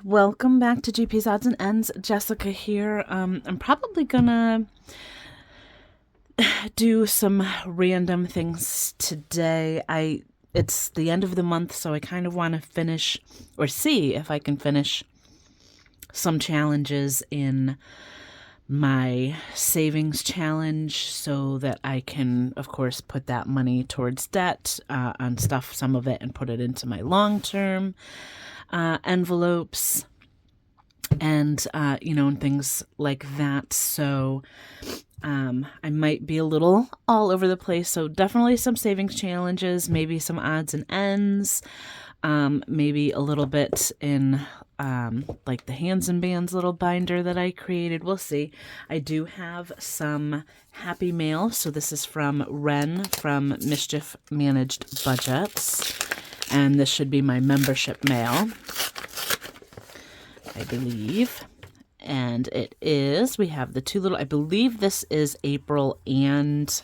welcome back to GP's Odds and Ends. Jessica here. I'm probably gonna do some random things today. It's the end of the month, so I kind of want to finish or see if I can finish some challenges in my savings challenge so that I can, of course, put that money towards debt on stuff, some of it, and put it into my long-term envelopes and, and things like that. So I might be a little all over the place. So definitely some savings challenges, maybe some odds and ends, maybe a little bit in like the Hands and Bands little binder that I created. We'll see. I do have some happy mail. So this is from Ren from Mischief Managed Budgets. And this should be my membership mail, I believe. And it is, we have the two little, I believe this is April and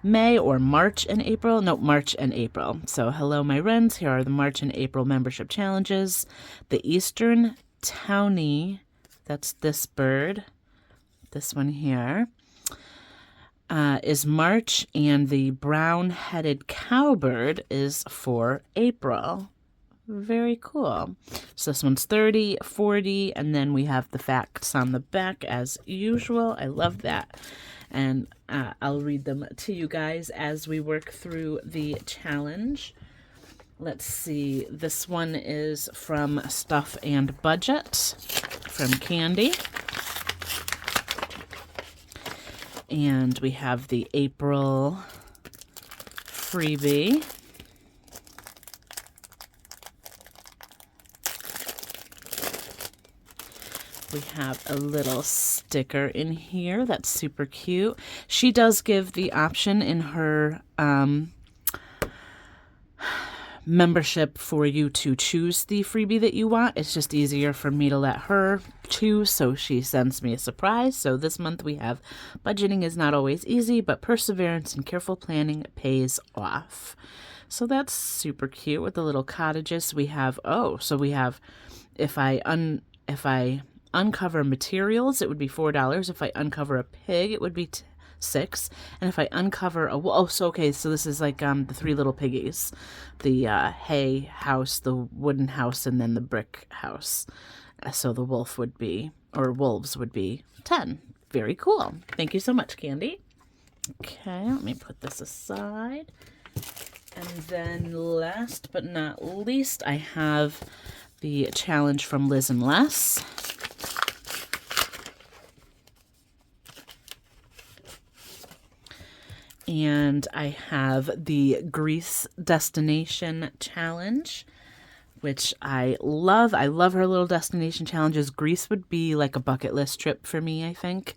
May, or March and April. No, March and April. So hello, my Wrens. Here are the March and April membership challenges. The Eastern Townie, that's this bird, this one here, is March, and the brown-headed cowbird is for April. Very cool. So this one's 30, 40, and then we have the facts on the back as usual. I love that. And I'll read them to you guys as we work through the challenge. Let's see. This one is from Stuff and Budget from Candy. And we have the April freebie. We have a little sticker in here that's super cute. She does give the option in her membership for you to choose the freebie that you want. It's just easier for me to let her choose, so she sends me a surprise. So this month we have budgeting is not always easy, but perseverance and careful planning pays off. So that's super cute with the little cottages. We have, so we have, if I uncover materials, it would be $4. If I uncover a pig, it would be $6. And if I uncover so this is like the three little piggies, the hay house, the wooden house, and then the brick house. So the wolves would be 10. Very cool. Thank you so much, Candy. Okay, let me put this aside. And then last but not least, I have the challenge from Liz and Les. And I have the Greece Destination Challenge, which I love. I love her little destination challenges. Greece would be like a bucket list trip for me, I think.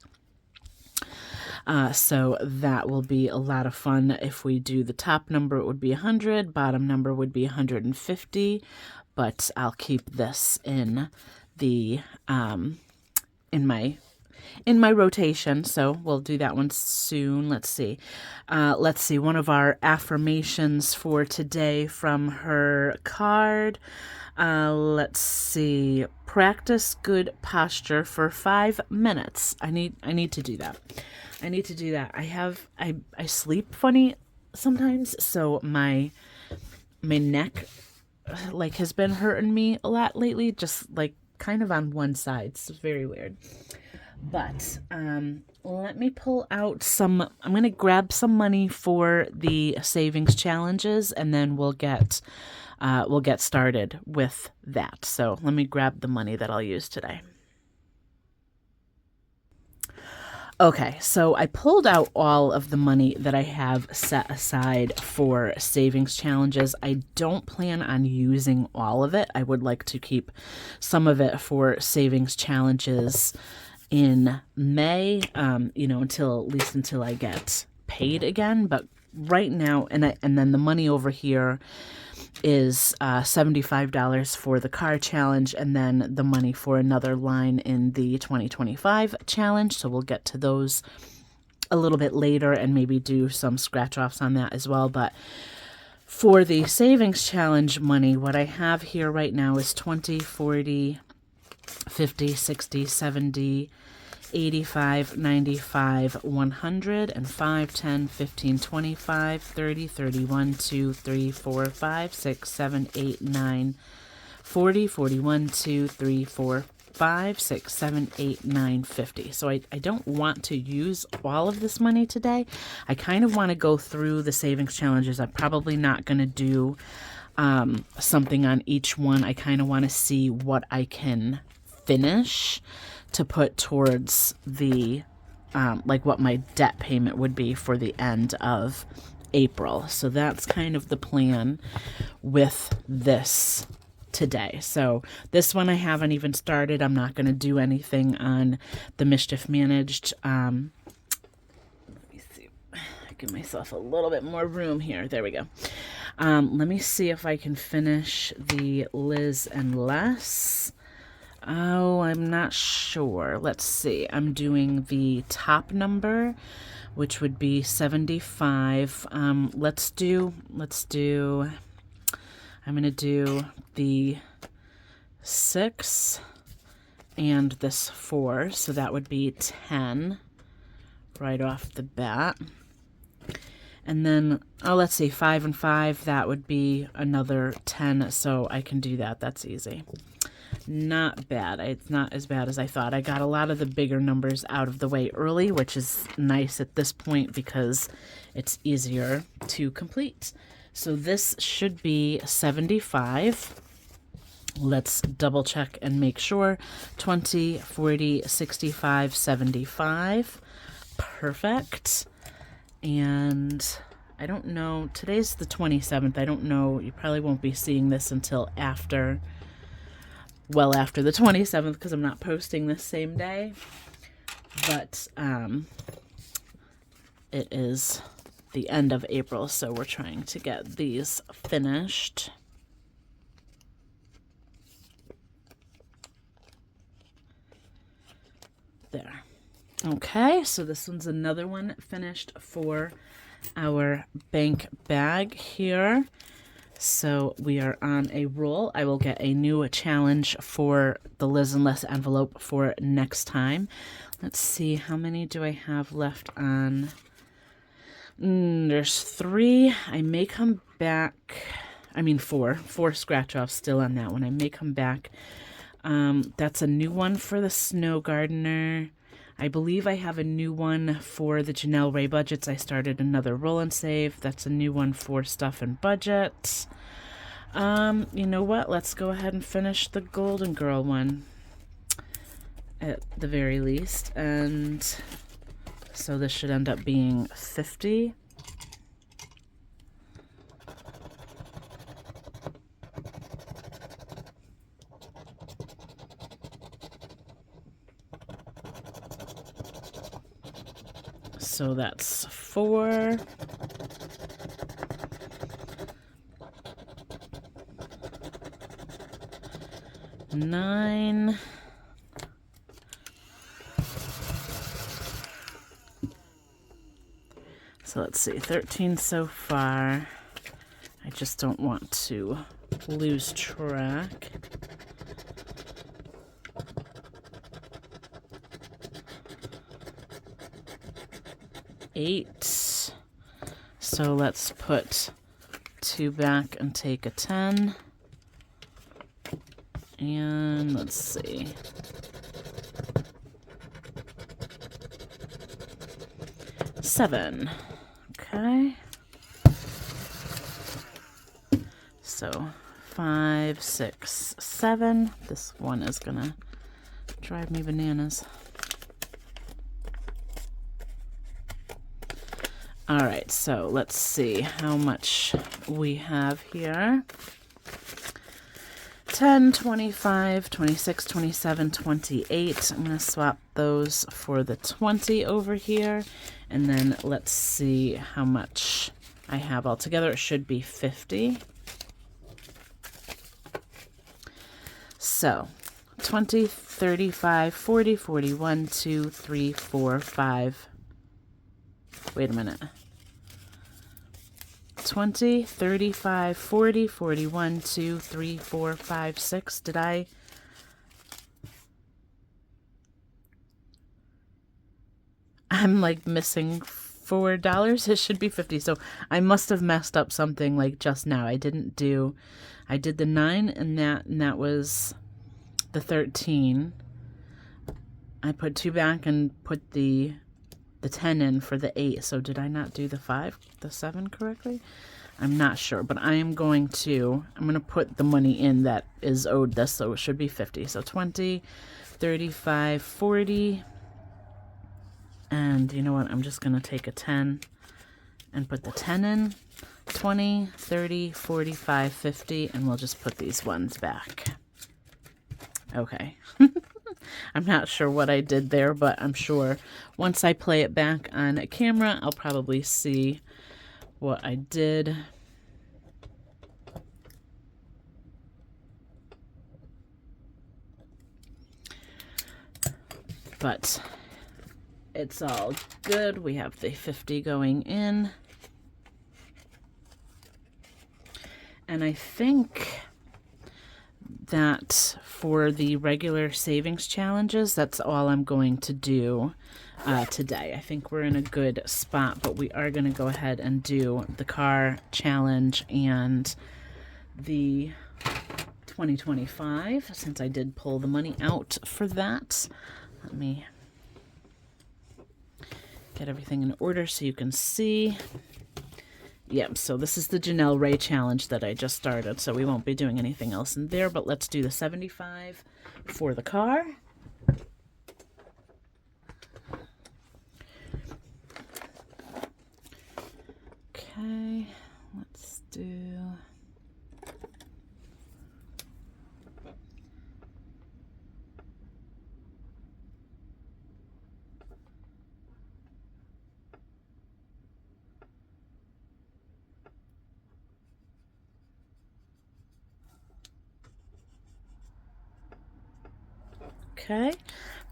So that will be a lot of fun. If we do the top number, it would be 100. Bottom number would be 150. But I'll keep this in the in my rotation, so we'll do that one soon. Let's see. One of our affirmations for today from her card. Let's see. Practice good posture for 5 minutes. I need to do that. I sleep funny sometimes, so my neck has been hurting me a lot lately, just kind of on one side. It's very weird. But let me pull out I'm going to grab some money for the savings challenges, and then we'll get started with that. So let me grab the money that I'll use today. Okay, so I pulled out all of the money that I have set aside for savings challenges. I don't plan on using all of it. I would like to keep some of it for savings challenges in May, until I get paid again. But right now, and then the money over here is $75 for the car challenge, and then the money for another line in the 2025 challenge. So we'll get to those a little bit later and maybe do some scratch offs on that as well. But For the savings challenge money, what I have here right now is 20, 40, 50, 60, 70, 85, 95, 100, and 5, 10, 15, 25, 30, 31, 2, 3, 4, 5, 6, 7, 8, 9, 40, 41, 2, 3, 4, 5, 6, 7, 8, 9, 50. So I don't want to use all of this money today. I kind of want to go through the savings challenges. I'm probably not going to do something on each one. I kind of want to see what I can finish to put towards the, like what my debt payment would be for the end of April. So that's kind of the plan with this today. So this one I haven't even started. I'm not going to do anything on the Mischief Managed. Let me see. Give myself a little bit more room here. There we go. Let me see if I can finish the Liz and Les. Oh, I'm not sure. Let's see. I'm doing the top number, which would be 75. Let's do, I'm going to do the 6 and this 4. So that would be 10 right off the bat. And then, let's see, 5 and 5, that would be another 10. So I can do that. That's easy. Not bad. It's not as bad as I thought. I got a lot of the bigger numbers out of the way early, which is nice at this point because it's easier to complete. So this should be 75. Let's double check and make sure. 20, 40, 65, 75. Perfect. And I don't know. Today's the 27th. I don't know. You probably won't be seeing this until after, well after the 27th because I'm not posting this same day. But it is the end of April, so we're trying to get these finished. There. Okay, so this one's another one finished for our bank bag here. So we are on a roll. I will get a new challenge for the Liz and Les envelope for next time. Let's see, how many do I have left on? There's 3. I may come back. I mean 4 scratch offs still on that one. I may come back. That's a new one for the Snow Gardener. I believe I have a new one for the Janelle Ray budgets. I started another roll and save. That's a new one for stuff and budget. You know what? Let's go ahead and finish the Golden Girl one at the very least. And so this should end up being 50. So that's 4. $9. So let's see, 13 so far. I just don't want to lose track. $8. So let's put 2 back and take a 10. And let's see. $7. Okay. So 5, 6, 7. This one is gonna drive me bananas. All right, so let's see how much we have here. 10, 25, 26, 27, 28. I'm going to swap those for the 20 over here. And then let's see how much I have altogether. It should be 50. So 20, 35, 40, 41, 2, 3, 4, 5. Wait a minute. 20, 35, 40, 41, 2, 3, 4, 5, 6. Did I? I'm like missing $4. It should be 50. So I must have messed up something like just now. I did the 9 and that was the 13. I put 2 back and put the 10 in for the 8. So did I not do the 7 correctly? I'm not sure, but I'm going to put the money in that is owed this, so it should be 50. So 20, 35, 40. And you know what? I'm just going to take a 10 and put the 10 in. 20, 30, 45, 50, and we'll just put these ones back. Okay. I'm not sure what I did there, but I'm sure once I play it back on camera, I'll probably see what I did. But it's all good. We have the 50 going in. And I think that for the regular savings challenges, that's all I'm going to do today. I think we're in a good spot, but we are going to go ahead and do the car challenge and the 2025, since I did pull the money out for that. Let me get everything in order so you can see. Yep, so this is the Janelle Ray challenge that I just started, so we won't be doing anything else in there, but let's do the 75 for the car. Okay, let's do... Okay,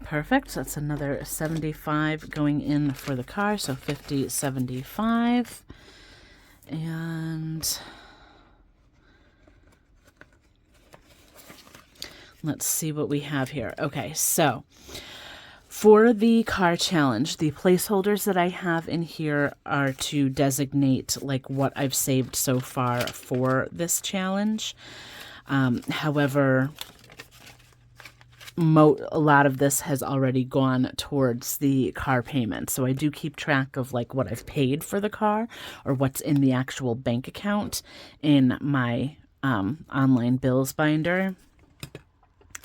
perfect. So that's another 75 going in for the car. So 50, 75. And let's see what we have here. Okay, so for the car challenge, the placeholders that I have in here are to designate like what I've saved so far for this challenge. However, a lot of this has already gone towards the car payment. So I do keep track of like what I've paid for the car or what's in the actual bank account in my online bills binder,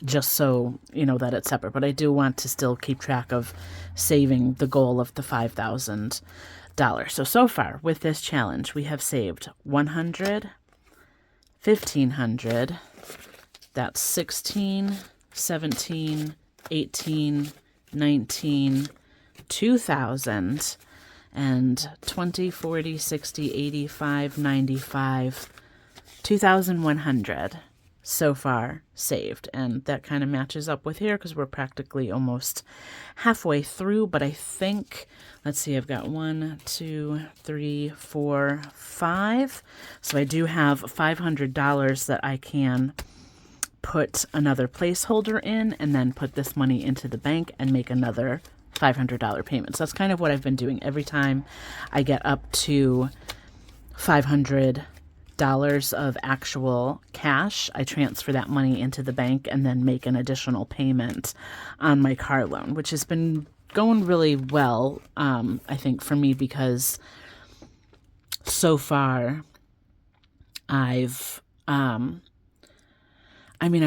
just so you know that it's separate. But I do want to still keep track of saving the goal of the $5,000. So far with this challenge, we have saved $100, $1,500, that's 16, 17, 18, 19, 2,000, and 20, 40, 60, 85, 95, 2,100 so far saved. And that kind of matches up with here because we're practically almost halfway through. But I think, let's see, I've got 1, 2, 3, 4, 5. So I do have $500 that I can put another placeholder in and then put this money into the bank and make another $500 payment. So that's kind of what I've been doing. Every time I get up to $500 of actual cash, I transfer that money into the bank and then make an additional payment on my car loan, which has been going really well, I think, for me, because so far I've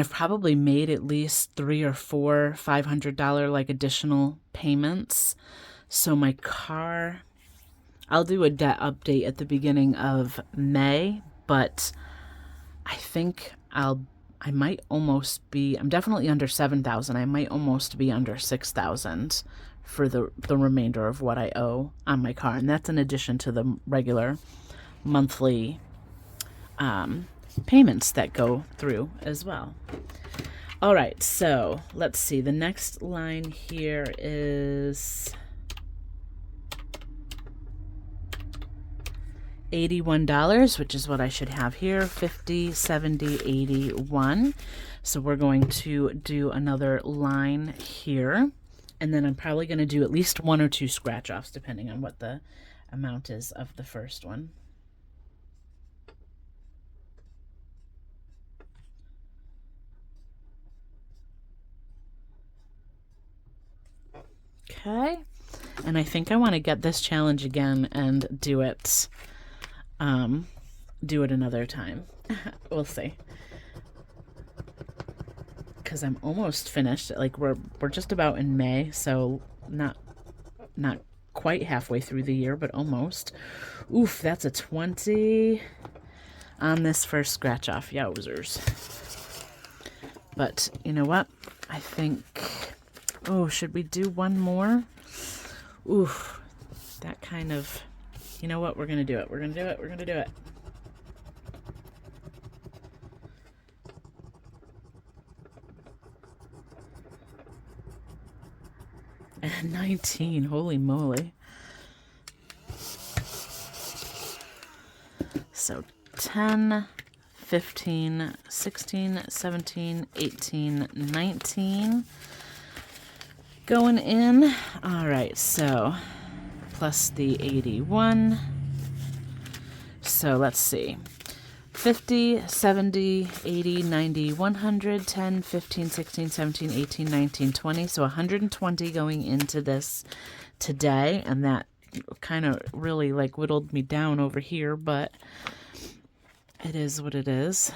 probably made at least 3 or 4 $500 like additional payments. So my car, I'll do a debt update at the beginning of May, but I think I'm definitely under 7,000. I might almost be under 6,000 for the remainder of what I owe on my car. And that's in addition to the regular monthly payments that go through as well. All right, so let's see. The next line here is $81, which is what I should have here. 50, 70, 81. So we're going to do another line here. And then I'm probably going to do at least 1 or 2 scratch offs, depending on what the amount is of the first one. Okay. And I think I want to get this challenge again and do it another time. We'll see. Because I'm almost finished. Like we're just about in May, so not quite halfway through the year, but almost. Oof, that's a 20 on this first scratch off. Yowzers. But you know what? I think, oh, should we do one more? Oof, that kind of, you know what? We're going to do it. We're going to do it. We're going to do it. And 19, holy moly. So 10, 15, 16, 17, 18, 19 going in. All right, so plus the 81. So let's see. 50, 70, 80, 90, 100, 10, 15, 16, 17, 18, 19, 20. So 120 going into this today. And that kind of really like whittled me down over here, but it is what it is.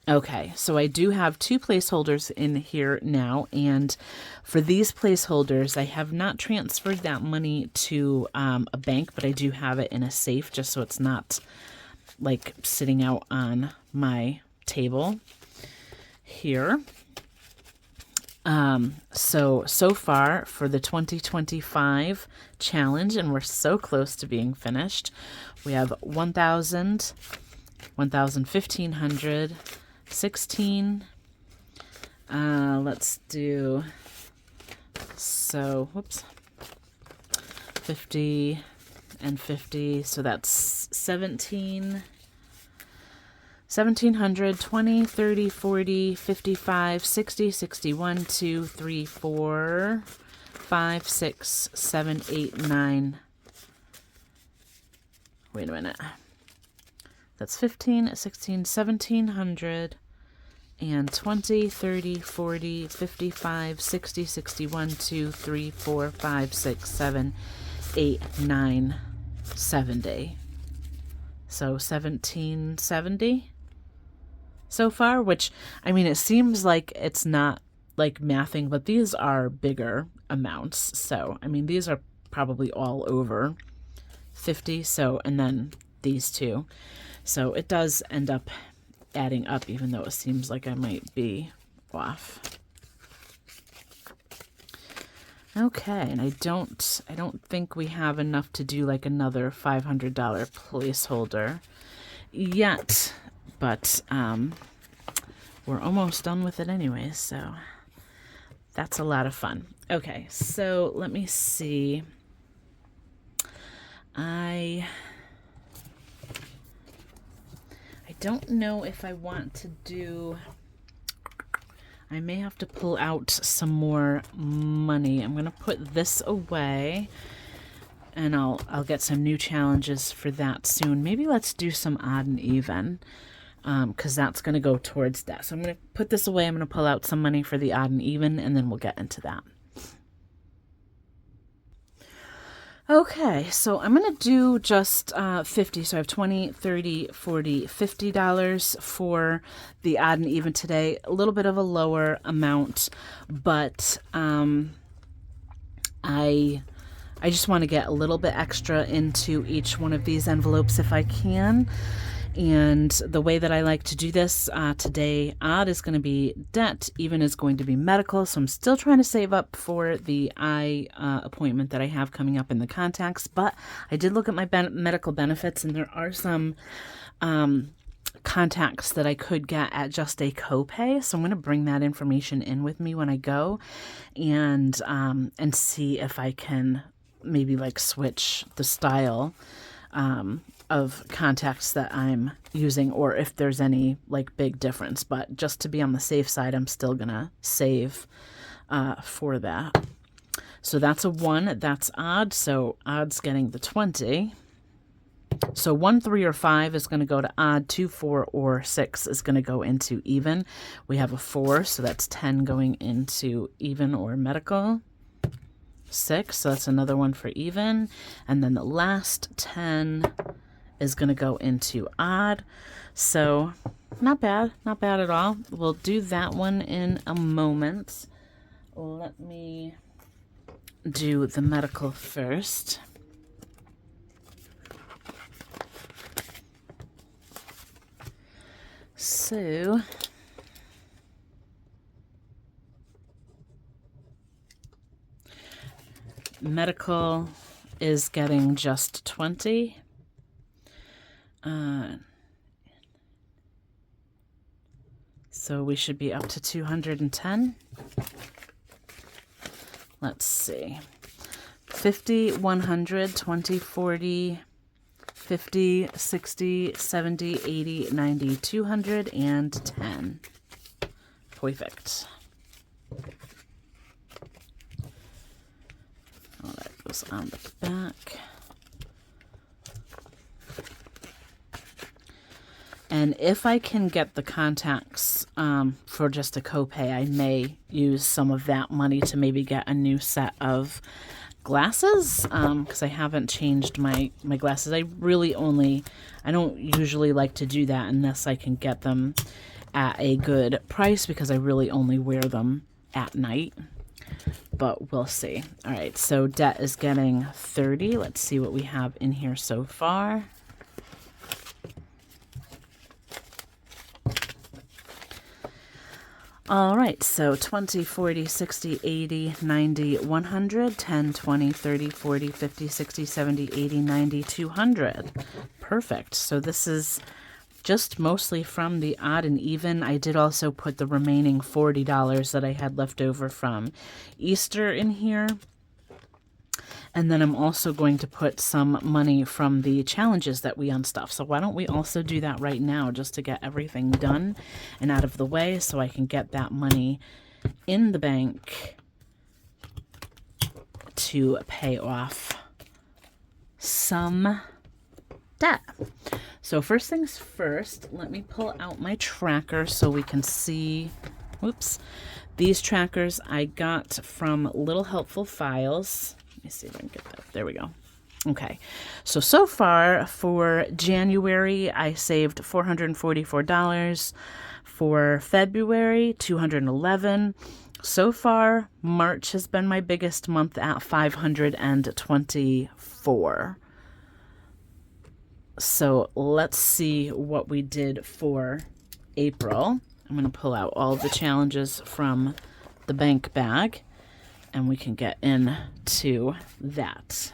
Okay, so I do have 2 placeholders in here now, and for these placeholders, I have not transferred that money to a bank, but I do have it in a safe just so it's not like sitting out on my table here. So far for the 2025 challenge, and we're so close to being finished, we have 1,000, 1,000, 1,500, 16. Let's do, so, whoops, 50 and 50, so that's 17, 1,700, 20, 30, 40, 55, 60, 61, 2, 3, 4, 5, 6, 7, 8, 9. Wait a minute. That's 15, 16, 1,700, and 20, 30, 40, 55, 60, 61, 2, 3, 4, 5, 6, 7, 8, 9, 70. So 1,770 so far, which, I mean, it seems like it's not like mathing, but these are bigger amounts. So, I mean, these are probably all over 50. So, and then these two. So it does end up adding up, even though it seems like I might be off. Okay, and I don't think we have enough to do like another $500 placeholder yet, but we're almost done with it anyway, so that's a lot of fun. Okay, so let me see. I don't know if I want to do, I may have to pull out some more money. I'm going to put this away, and I'll get some new challenges for that soon. Maybe let's do some odd and even, because that's going to go towards that. So I'm going to put this away. I'm going to pull out some money for the odd and even, and then we'll get into that. Okay, so I'm going to do just 50. So I have 20, 30, 40, $50 for the odd and even today. A little bit of a lower amount, but I just want to get a little bit extra into each one of these envelopes if I can. And the way that I like to do this today, odd is going to be debt, even is going to be medical. So I'm still trying to save up for the eye appointment that I have coming up in the contacts. But I did look at my medical benefits, and there are some contacts that I could get at just a copay. So I'm going to bring that information in with me when I go, and see if I can maybe like switch the style of contacts that I'm using, or if there's any like big difference. But just to be on the safe side, I'm still gonna save for that. So that's a 1, that's odd, so odd's getting the 20. So 1, 3, or 5 is going to go to odd, 2, 4, or 6 is going to go into even. We have a 4, so that's 10 going into even or medical. 6, so that's another one for even. And then the last 10 is going to go into odd. So not bad at all. We'll do that one in a moment. Let me do the medical first. So medical is getting just 20. So we should be up to 210. Let's see. 50, 100, 20, 40, 50, 60, 70, 80, 90, 200, and 10. Perfect. Oh, that goes on the back. And if I can get the contacts for just a copay, I may use some of that money to maybe get a new set of glasses, because I haven't changed my glasses. I don't usually like to do that unless I can get them at a good price, because I really only wear them at night. But we'll see. All right, so debt is getting 30. Let's see what we have in here so far. All right, so 20, 40, 60, 80, 90, 100, 10, 20, 30, 40, 50, 60, 70, 80, 90, 200. Perfect. So this is just mostly from the odd and even. I did also put the remaining $40 that I had left over from Easter in here. And then I'm also going to put some money from the challenges that we unstuff. So why don't we also do that right now, just to get everything done and out of the way, so I can get that money in the bank to pay off some debt. So first things first, let me pull out my tracker so we can see. Whoops. These trackers I got from Little Helpful Files. Let me see if I can get that. There we go. Okay. So far for January, I saved $444. For February, $211. So far, March has been my biggest month at $524. So let's see what we did for April. I'm going to pull out all the challenges from the bank bag, and we can get into that.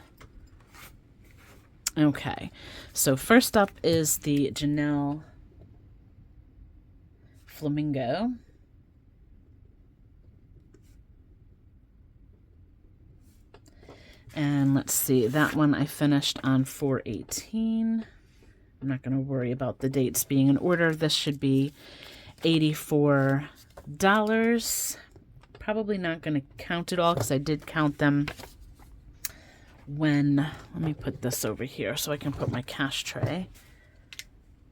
Okay, so first up is the Janelle Flamingo. And let's see, that one I finished on 4/18. I'm not going to worry about the dates being in order. This should be $84. Probably not going to count it all because I did count them when, let me put this over here so I can put my cash tray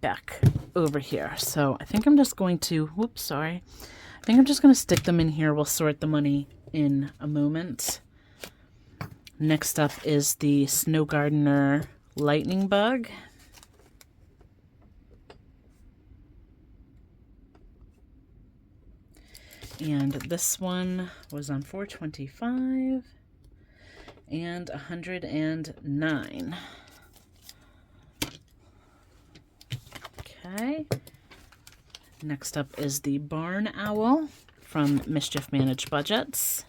back over here. So I think I'm just going to, whoops, sorry. I think I'm just going to stick them in here. We'll sort the money in a moment. Next up is the Snow Gardener Lightning Bug. And this one was on 425 and 109. Okay. Next up is the Barn Owl from Mischief Managed Budgets.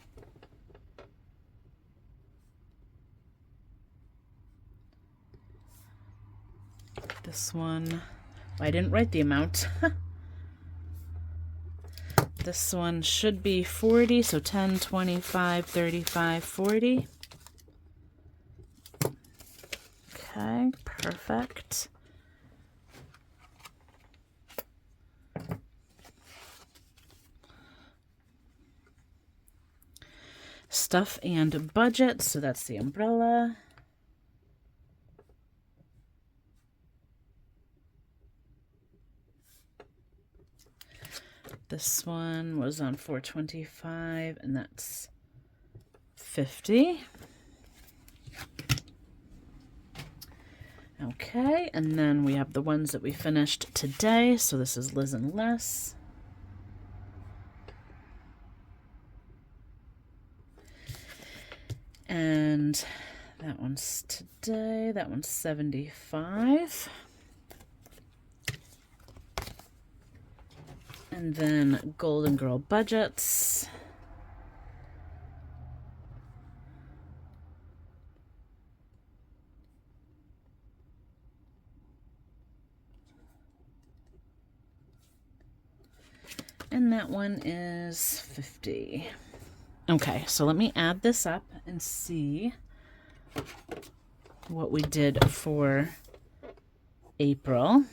This one, I didn't write the amount. This one should be 40, so 10, 25, 35, 40. Okay, perfect. Stuff and budget, so that's the umbrella. This one was on $4.25, and that's $50. Okay, and then we have the ones that we finished today. So this is Liz and Les. And that one's today. That one's $75. And then Golden Girl budgets. And that one is $50. Okay, so let me add this up and see what we did for April.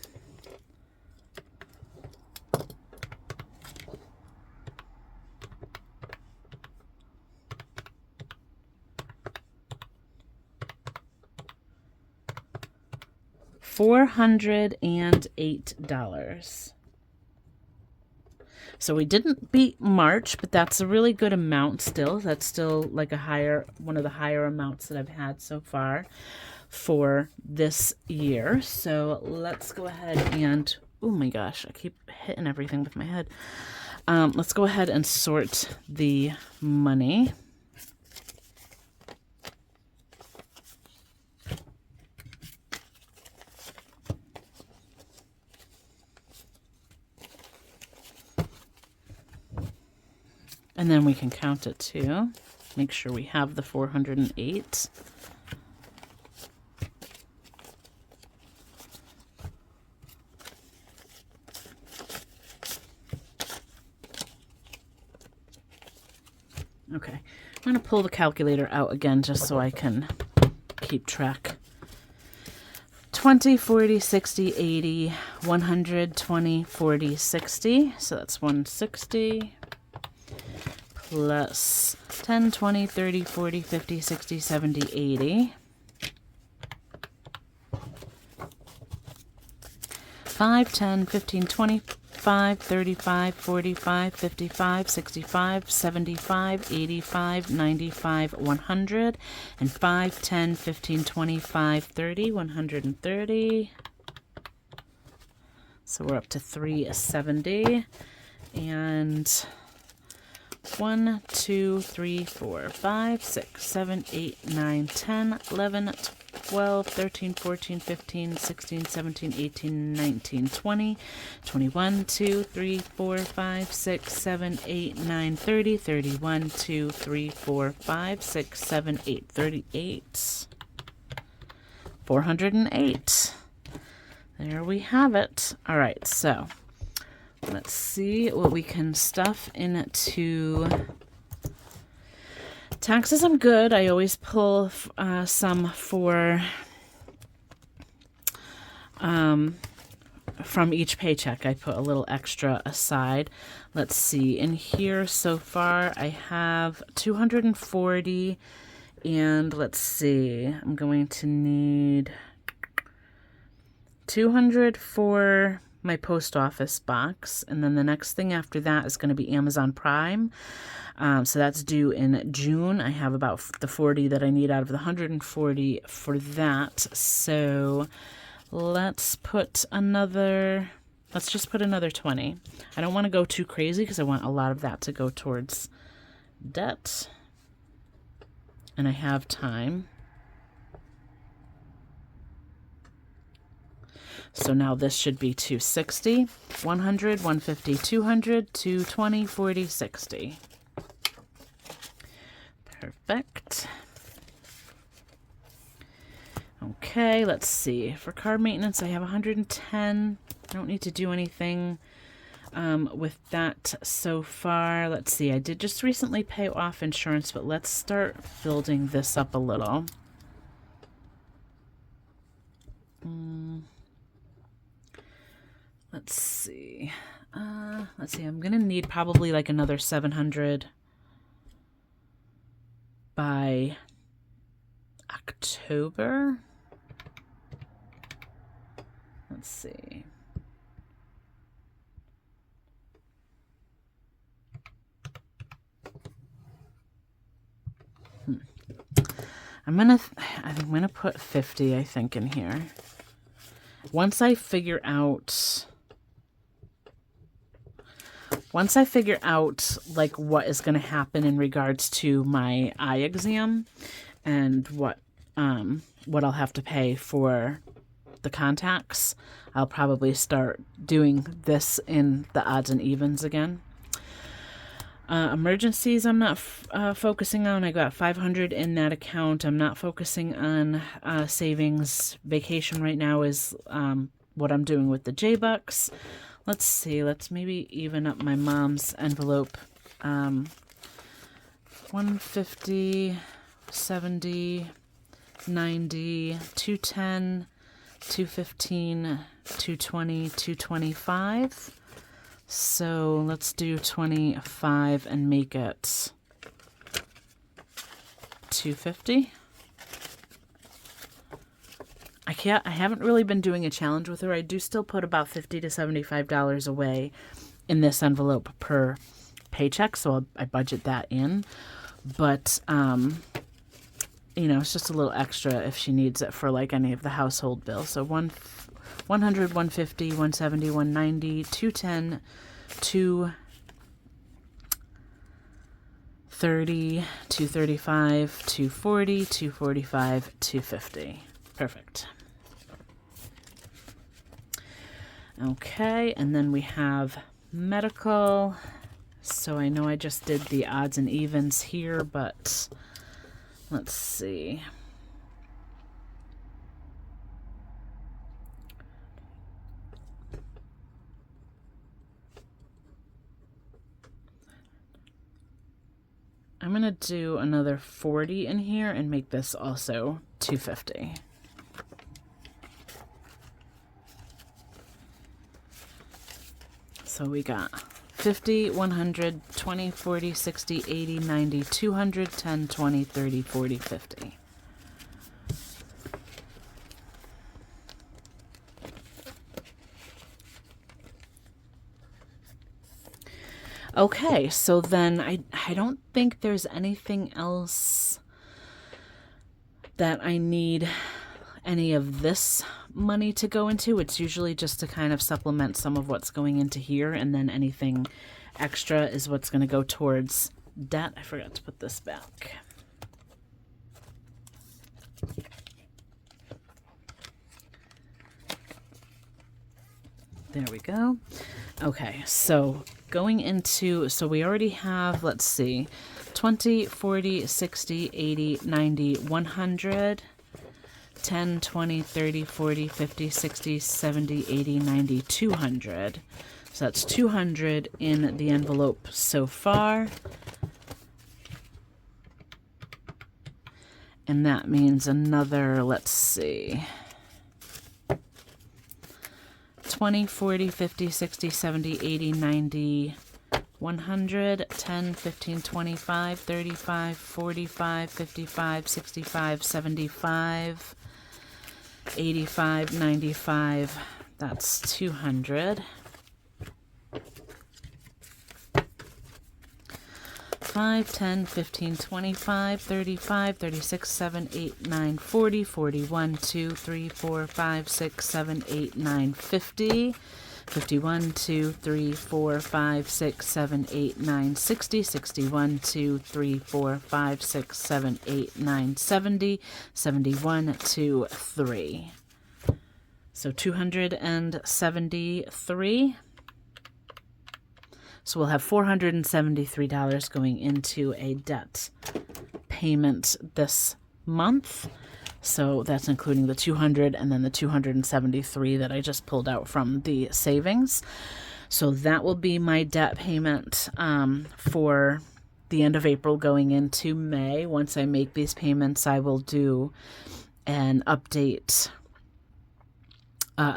$408. So we didn't beat March, but that's a really good amount still. That's still like one of the higher amounts that I've had so far for this year. So let's go ahead and, oh my gosh, I keep hitting everything with my head. Let's go ahead and sort the money. And then we can count it too. Make sure we have the 408. Okay, I'm going to pull the calculator out again just so I can keep track. 20, 40, 60, 80, 100, 20, 40, 60. So that's 160. Plus 10, 20, 30, 40, 50, 60, 70, 80. 5, 10, 15, 25, 35, 45, 55, 65, 75, 85, 95, 100. And 5, 10, 15, 25, 30, 130. So we're up to 370. And 1, 2, 3, 4, 5, 6, 7, 8, 9, 10, 11, 12, 13, 14, 15, 16, 17, 18, 19, 20, 21, 2, 3, 4, 5, 6, 7, 8, 9, 30, 31, 2, 3, 4, 5, 6, 7, 8, 38. 408. There we have it. All right, so let's see what we can stuff into taxes. I'm good. I always pull some from each paycheck. I put a little extra aside. Let's see. In here so far, I have 240, and let's see. I'm going to need 200 for my post office box, and then the next thing after that is going to be Amazon Prime. So that's due in June. I have about the 40 that I need out of the 140 for that. So let's just put another 20. I don't want to go too crazy because I want a lot of that to go towards debt, and I have time. So now this should be 260, 100, 150, 200, 220, 40, 60. Perfect. Okay, let's see. For car maintenance, I have 110. I don't need to do anything with that so far. Let's see. I did just recently pay off insurance, but let's start building this up a little. Let's see. I'm going to need probably like another 700 by October. Let's see. I'm going to put 50, I think, in here. Once I figure out like what is going to happen in regards to my eye exam and what I'll have to pay for the contacts, I'll probably start doing this in the odds and evens again. Emergencies I'm not focusing on. I got 500 in that account. I'm not focusing on savings. Vacation right now is what I'm doing with the J-Bucks. Let's see. Let's maybe even up my mom's envelope. 150, 70, 90, 210, 215, 220, 225. So let's do 25 and make it 250. I haven't really been doing a challenge with her. I do still put about $50 to $75 away in this envelope per paycheck, so I budget that in. But it's just a little extra if she needs it for like any of the household bills. So 100, 150, 170, 190, 210, 230, 235, 240, 245, 250. Perfect. Okay, and then we have medical. So I know I just did the odds and evens here, but let's see. I'm going to do another 40 in here and make this also 250. So we got 50, 100, 20, 40, 60, 80, 90, 200, 10, 20, 30, 40, 50. Okay, so then I don't think there's anything else that I need any of this money to go into. It's usually just to kind of supplement some of what's going into here, and then anything extra is what's going to go towards debt. I forgot to put this back. There we go. Okay, so going into, so we already have, let's see, 20, 40, 60, 80, 90, 100, 10, 20, 30, 40, 50, 60, 70, 80, 90, 200. So that's 200 in the envelope so far. And that means another, let's see, 20, 40, 50, 60, 70, 80, 90, 100, 10, 15, 25, 35, 45, 55, 65, 75, 85, 95, that's 200. 5, 10, 15, 25, 35, 36, 7, 8, 9, 40, 41, 2, 3, 4, 5, 6, 7, 8, 9, 50, 51, 2, 3, 4, 5, 6, 7, 8, 9, 60, 61, 2, 3, 4, 5, 6, 7, 8, 9, 70, 71, 2, 3. So 273. So we'll have $473 going into a debt payment this month. So that's including the 200 and then the 273 that I just pulled out from the savings. So that will be my debt payment for the end of April going into May. Once I make these payments, I will do an update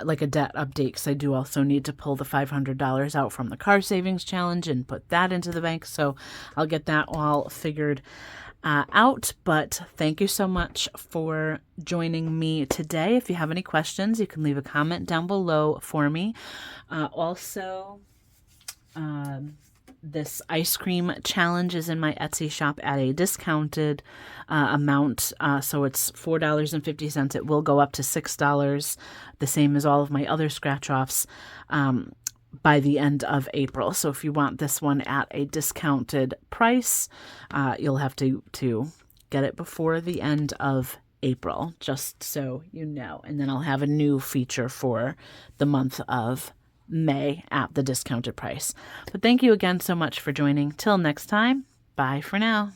like a debt update, because I do also need to pull the $500 out from the car savings challenge and put that into the bank. So I'll get that all figured out. But thank you so much for joining me today. If you have any questions, you can leave a comment down below for me. This ice cream challenge is in my Etsy shop at a discounted amount. So it's $4.50. It will go up to $6, the same as all of my other scratch offs, by the end of April. So if you want this one at a discounted price, you'll have to get it before the end of April, just so you know. And then I'll have a new feature for the month of May at the discounted price. But thank you again so much for joining. Till next time, bye for now.